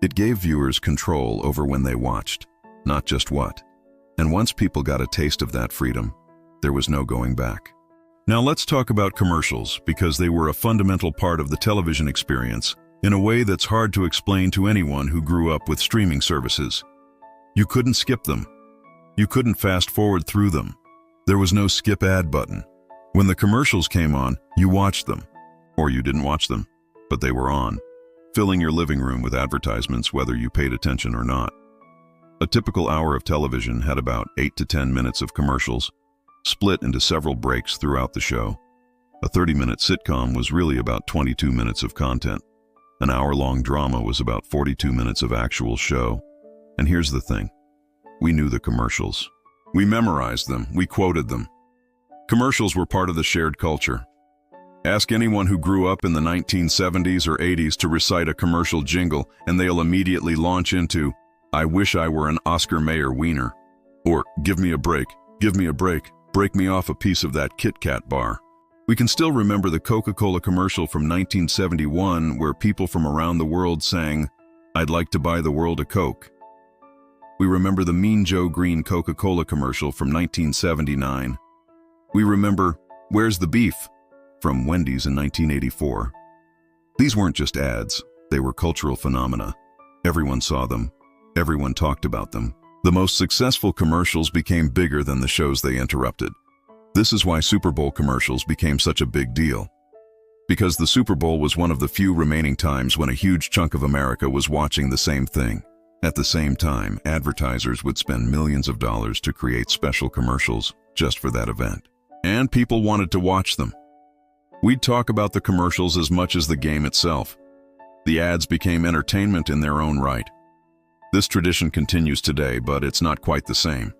It gave viewers control over when they watched, not just what. And once people got a taste of that freedom, there was no going back. Now let's talk about commercials, because they were a fundamental part of the television experience in a way that's hard to explain to anyone who grew up with streaming services. You couldn't skip them. You couldn't fast forward through them. There was no skip ad button. When the commercials came on, you watched them. Or you didn't watch them, but they were on, filling your living room with advertisements whether you paid attention or not. A typical hour of television had about 8 to 10 minutes of commercials, split into several breaks throughout the show. A 30-minute sitcom was really about 22 minutes of content. An hour-long drama was about 42 minutes of actual show. And here's the thing. We knew the commercials. We memorized them. We quoted them. Commercials were part of the shared culture. Ask anyone who grew up in the 1970s or 80s to recite a commercial jingle, and they'll immediately launch into, "I wish I were an Oscar Mayer wiener," or "Give me a break, give me a break, break me off a piece of that Kit Kat bar." We can still remember the Coca-Cola commercial from 1971 where people from around the world sang, "I'd like to buy the world a Coke." We remember the Mean Joe Green Coca-Cola commercial from 1979. We remember "Where's the Beef?" from Wendy's in 1984. These weren't just ads, they were cultural phenomena. Everyone saw them. Everyone talked about them. The most successful commercials became bigger than the shows they interrupted. This is why Super Bowl commercials became such a big deal. Because the Super Bowl was one of the few remaining times when a huge chunk of America was watching the same thing. At the same time, advertisers would spend millions of dollars to create special commercials just for that event. And people wanted to watch them. We'd talk about the commercials as much as the game itself. The ads became entertainment in their own right. This tradition continues today, but it's not quite the same.